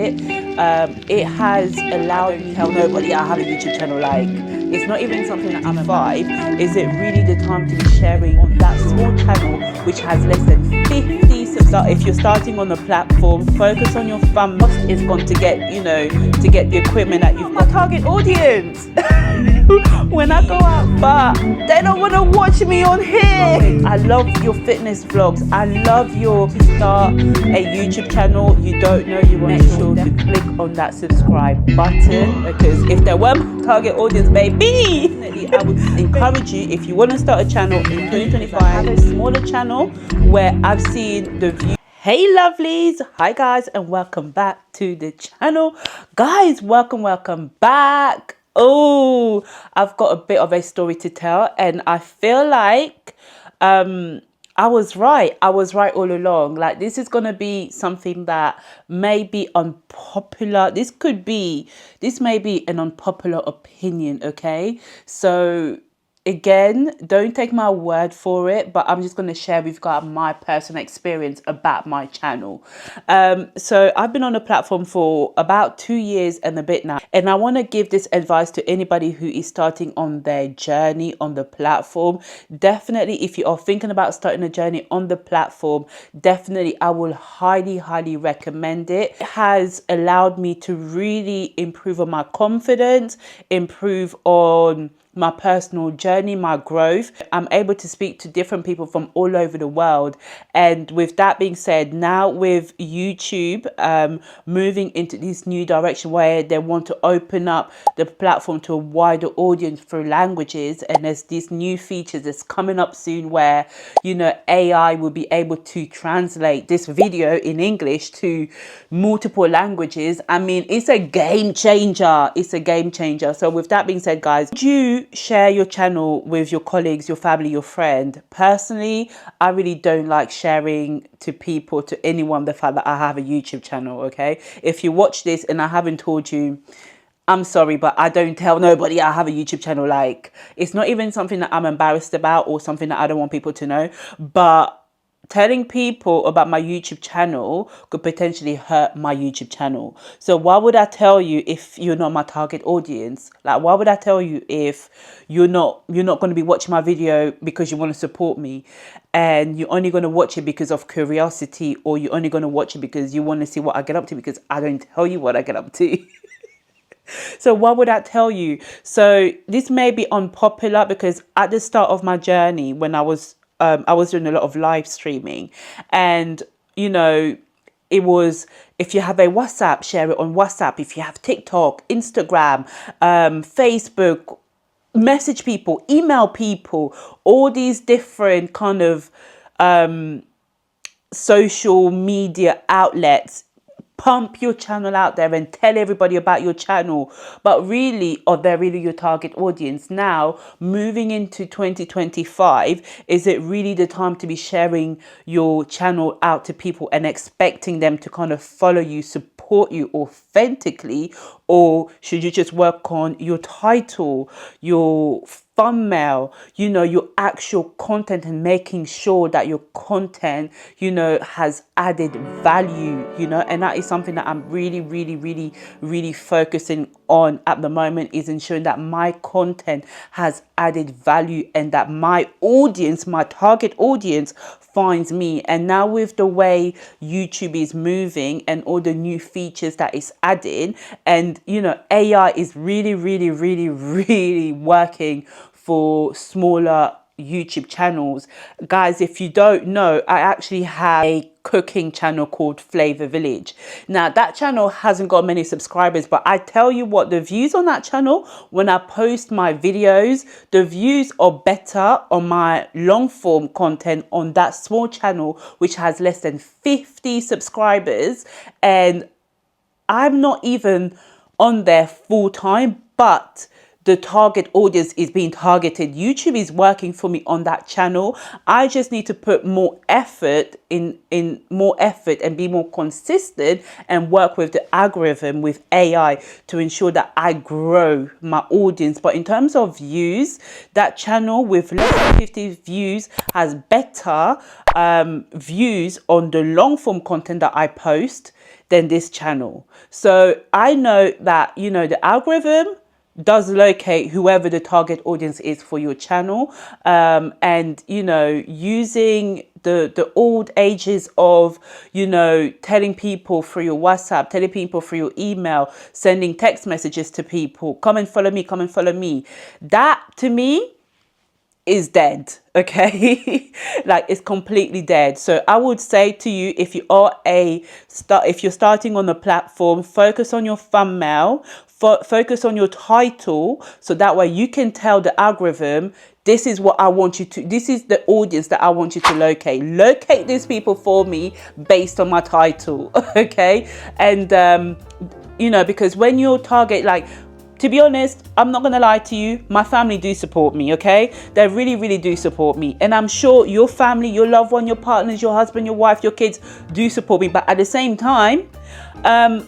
It has allowed me to tell nobody I have a YouTube channel. Like, it's not even something that I'm five. Is it really the time to be sharing on that small channel which has less than 50 subscribers? If you're starting on a platform, focus on your fun. It's going to get, you know, to get the equipment that you've got. My target audience. When I go out, but they don't want to watch me on here. I love your fitness vlogs. I love your start a YouTube channel. You don't know, you want to make sure to click on that subscribe button, because if there were my target audience, baby, I would encourage you, if you want to start a channel in 2025, have a smaller channel where I've seen the view. Hey lovelies, hi guys, and welcome back to the channel. Guys, welcome back. Oh, I've got a bit of a story to tell, and I feel like I was right all along. Like, this is gonna be something that may be unpopular. This may be an unpopular opinion, okay? So again, don't take my word for it, but I'm just going to share with you my personal experience about my channel. So I've been on the platform for about 2 years and a bit now, and I want to give this advice to anybody who is starting on their journey on the platform. Definitely, if you are thinking about starting a journey on the platform, definitely I will highly recommend it. It has allowed me to really improve on my confidence, improve on my personal journey, my growth. I'm able to speak to different people from all over the world. And with that being said, now with YouTube moving into this new direction where they want to open up the platform to a wider audience through languages, and there's these new features that's coming up soon where, you know, AI will be able to translate this video in English to multiple languages. I mean, it's a game changer. It's a game changer. So with that being said, guys, would you share your channel with your colleagues, your family, your friend? Personally, I really don't like sharing to people, to anyone, the fact that I have a YouTube channel, okay? If you watch this and I haven't told you, I'm sorry, but I don't tell nobody I have a YouTube channel. Like, it's not even something that I'm embarrassed about or something that I don't want people to know, but telling people about my YouTube channel could potentially hurt my YouTube channel. So why would I tell you if you're not my target audience? Like, why would I tell you if you're not going to be watching my video because you want to support me, and you're only going to watch it because of curiosity, or you're only going to watch it because you want to see what I get up to, because I don't tell you what I get up to. So what would I tell you? So this may be unpopular, because at the start of my journey, when I was doing a lot of live streaming, and, you know, it was, if you have a WhatsApp, share it on WhatsApp. If you have TikTok, Instagram, Facebook, message people, email people, all these different kind of social media outlets. Pump your channel out there and tell everybody about your channel. But really, are they really your target audience? Now, moving into 2025, is it really the time to be sharing your channel out to people and expecting them to kind of follow you, support you authentically? Or should you just work on your title, your thumbnail, you know, your actual content, and making sure that your content, you know, has added value, you know? And that is something that I'm really focusing on at the moment, is ensuring that my content has added value and that my audience, my target audience, finds me. And now with the way YouTube is moving and all the new features that is adding, and, you know, AI is really working for smaller YouTube channels. Guys, if you don't know, I actually have a cooking channel called Flavor Village. Now, that channel hasn't got many subscribers, but I tell you what, the views on that channel, when I post my videos, the views are better on my long form content on that small channel, which has less than 50 subscribers. And I'm not even on there full time, but the target audience is being targeted. YouTube is working for me on that channel. I just need to put more effort in more effort and be more consistent and work with the algorithm, with AI, to ensure that I grow my audience. But in terms of views, that channel with less than 50 views has better views on the long form content that I post than this channel. So I know that, you know, the algorithm does locate whoever the target audience is for your channel. And, you know, using the old ages of, you know, telling people through your WhatsApp, telling people through your email, sending text messages to people, come and follow me, come and follow me. That to me is dead. Okay. Like, it's completely dead. So I would say to you, if you are if you're starting on the platform, focus on your thumbnail, focus on your title, so that way you can tell the algorithm, this is what I want you to, this is the audience that I want you to locate these people for me based on my title. Okay. And you know, because when you target, like, to be honest, I'm not going to lie to you, my family do support me, okay? They really, really do support me. And I'm sure your family, your loved one, your partners, your husband, your wife, your kids do support me. But at the same time,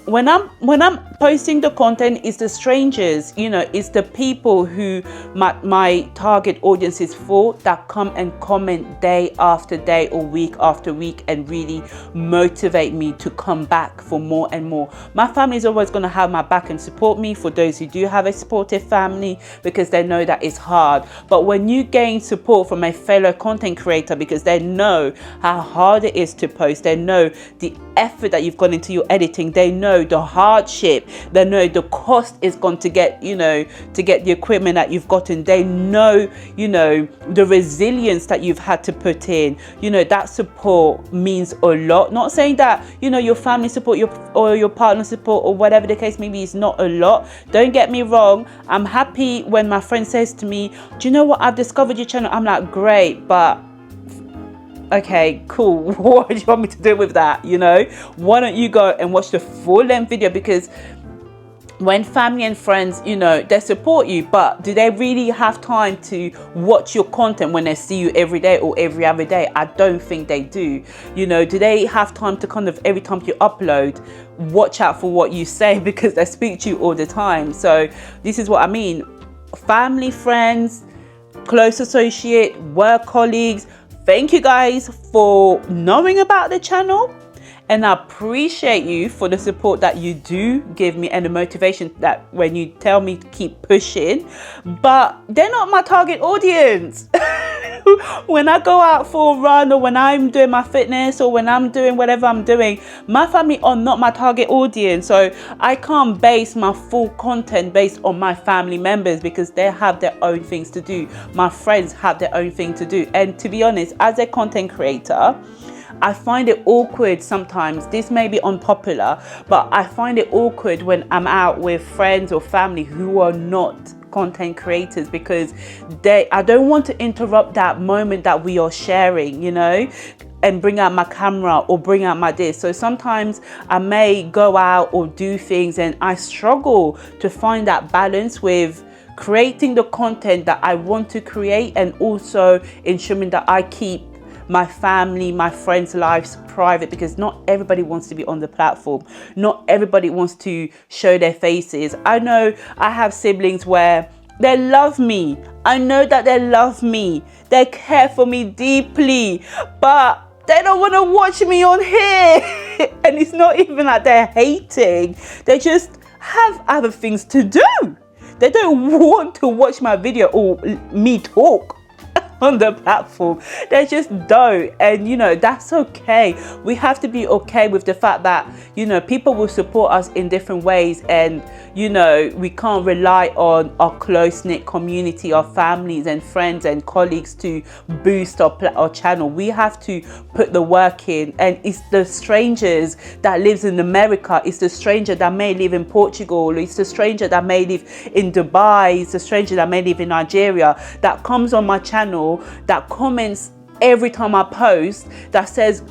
when I'm posting the content, it's the strangers, you know, it's the people who my target audience is for, that come and comment day after day or week after week and really motivate me to come back for more and more. My family is always going to have my back and support me, for those who do have a supportive family, because they know that it's hard. But when you gain support from a fellow content creator, because they know how hard it is to post, they know the effort that you've gone into your editing, they know the hardship, they know the cost is going to get, you know, to get the equipment that you've gotten, they know, you know, the resilience that you've had to put in, you know, that support means a lot. Not saying that, you know, your family support, your partner support, or whatever the case may be, is not a lot. Don't get me wrong, I'm happy when my friend says to me, do you know what, I've discovered your channel. I'm like, great, but okay, cool, what do you want me to do with that? You know, why don't you go and watch the full length video? Because when family and friends, you know, they support you, but do they really have time to watch your content when they see you every day or every other day? I don't think they do. You know, do they have time to kind of, every time you upload, watch out for what you say, because they speak to you all the time? So this is what I mean. Family, friends, close associate, work colleagues, thank you guys for knowing about the channel, and I appreciate you for the support that you do give me and the motivation that when you tell me to keep pushing. But they're not my target audience. When I go out for a run, or when I'm doing my fitness, or when I'm doing whatever I'm doing, my family are not my target audience. So I can't base my full content based on my family members, because they have their own things to do. My friends have their own thing to do. And to be honest, as a content creator, I find it awkward sometimes. This may be unpopular, but I find it awkward when I'm out with friends or family who are not content creators, because I don't want to interrupt that moment that we are sharing, you know, and bring out my camera or bring out my this. So sometimes I may go out or do things, and I struggle to find that balance with creating the content that I want to create, and also ensuring that I keep my family, my friends' lives private, because not everybody wants to be on the platform. Not everybody wants to show their faces. I know I have siblings where they love me. I know that they love me. They care for me deeply, but they don't want to watch me on here. And it's not even like they're hating. They just have other things to do. They don't want to watch my video or me talk on the platform. They just don't. And you know, that's okay. We have to be okay with the fact that, you know, people will support us in different ways, and you know, we can't rely on our close-knit community, our families and friends and colleagues to boost our channel. We have to put the work in. And it's the strangers that lives in America, it's the stranger that may live in Portugal, it's the stranger that may live in Dubai, it's the stranger that may live in Nigeria, that comes on my channel, that comments every time I post, that says,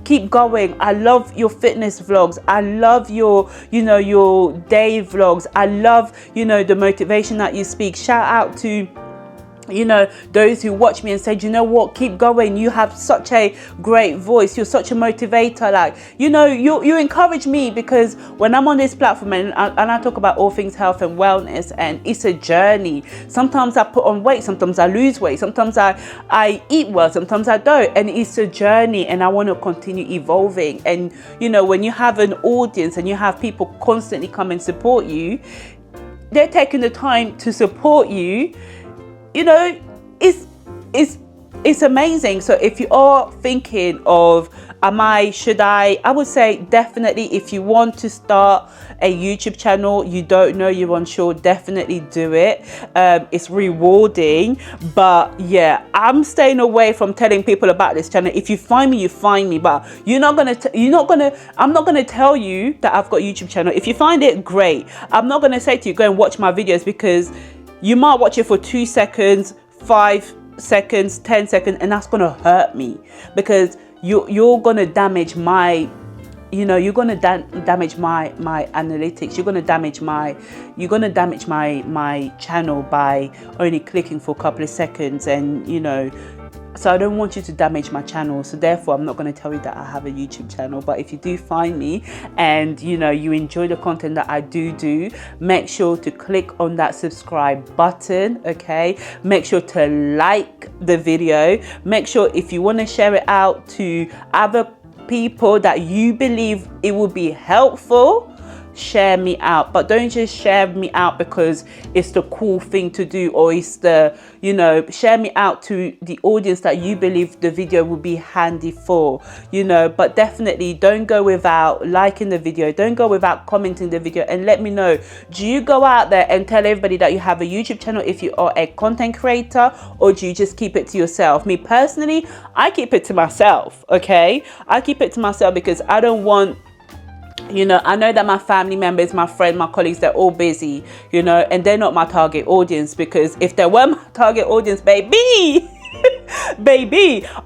keep going, I love your fitness vlogs, I love your, you know, your day vlogs, I love, you know, the motivation that you speak. Shout out to you know, those who watch me and said, you know what, keep going, you have such a great voice, you're such a motivator, like, you know, you encourage me, because when I'm on this platform and I talk about all things health and wellness, and it's a journey. Sometimes I put on weight, sometimes I lose weight, sometimes I eat well, sometimes I don't, and it's a journey, and I want to continue evolving. And you know, when you have an audience and you have people constantly come and support you, they're taking the time to support you, you know, it's amazing. So if you are thinking of, should I would say definitely, if you want to start a YouTube channel, you don't know, you're unsure, definitely do it. It's rewarding, but yeah, I'm staying away from telling people about this channel. If you find me, you find me, but I'm not gonna tell you that I've got a YouTube channel. If you find it, great. I'm not gonna say to you, go and watch my videos, because you might watch it for 2 seconds, 5 seconds, 10 seconds, and that's gonna hurt me, because you're gonna damage my, you know, you're gonna damage my analytics. You're gonna damage my channel by only clicking for a couple of seconds, and you know. So I don't want you to damage my channel. So therefore, I'm not going to tell you that I have a YouTube channel. But if you do find me and, you know, you enjoy the content that I do, make sure to click on that subscribe button, okay? Make sure to like the video. Make sure, if you want to share it out to other people that you believe it will be helpful, share me out. But don't just share me out because it's the cool thing to do, or it's the, you know, share me out to the audience that you believe the video will be handy for, you know. But definitely don't go without liking the video, don't go without commenting the video, and let me know, do you go out there and tell everybody that you have a YouTube channel if you are a content creator, or do you just keep it to yourself? Me personally, I keep it to myself, okay? I keep it to myself because I don't want, you know, I know that my family members, my friends, my colleagues, they're all busy, you know, and they're not my target audience, because if they were my target audience, baby,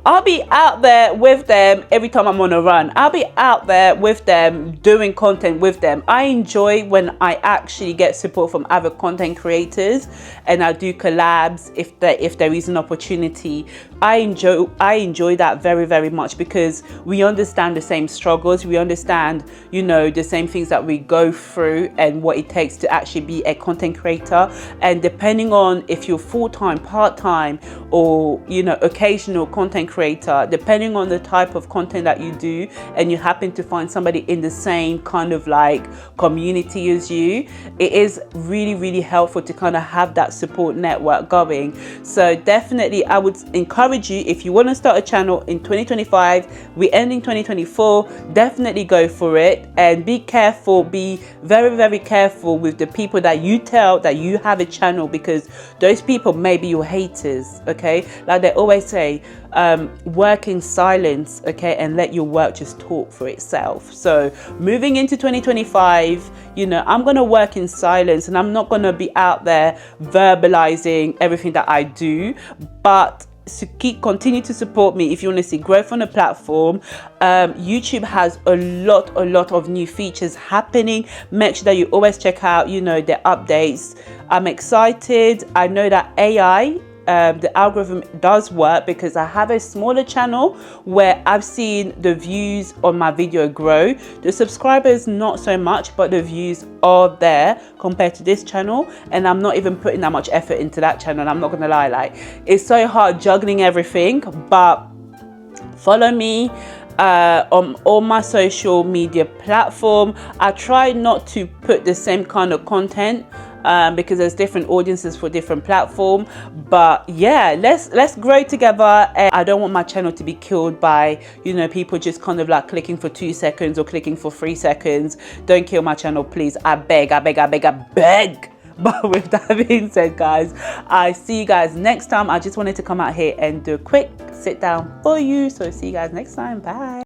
I'll be out there with them every time I'm on a run. I'll be out there with them, doing content with them. I enjoy when I actually get support from other content creators, and I do collabs if there is an opportunity. I enjoy that very, very much, because we understand the same struggles. We understand, you know, the same things that we go through and what it takes to actually be a content creator. And depending on if you're full-time, part-time, or, you know, occasional content creator, depending on the type of content that you do, and you happen to find somebody in the same kind of like community as you, it is really, really helpful to kind of have that support network going. So definitely I would encourage you, if you want to start a channel in 2025, we're ending 2024, definitely go for it. And be careful, be very, very careful with the people that you tell that you have a channel, because those people may be your haters, okay? Like they always say, work in silence, okay, and let your work just talk for itself. So moving into 2025, you know, I'm gonna work in silence, and I'm not gonna be out there verbalizing everything that I do, but to continue to support me if you want to see growth on the platform. YouTube has a lot of new features happening. Make sure that you always check out, you know, the updates. I'm excited. I know that AI, the algorithm does work, because I have a smaller channel where I've seen the views on my video grow. The subscribers not so much, but the views are there compared to this channel, and I'm not even putting that much effort into that channel. And I'm not gonna lie, like, it's so hard juggling everything. But follow me on all my social media platform. I try not to put the same kind of content, because there's different audiences for different platform. But yeah, let's grow together. And I don't want my channel to be killed by, you know, people just kind of like clicking for 2 seconds or clicking for 3 seconds. Don't kill my channel, please. I beg. But with that being said, guys, I see you guys next time. I just wanted to come out here and do a quick sit down for you. So see you guys next time. Bye.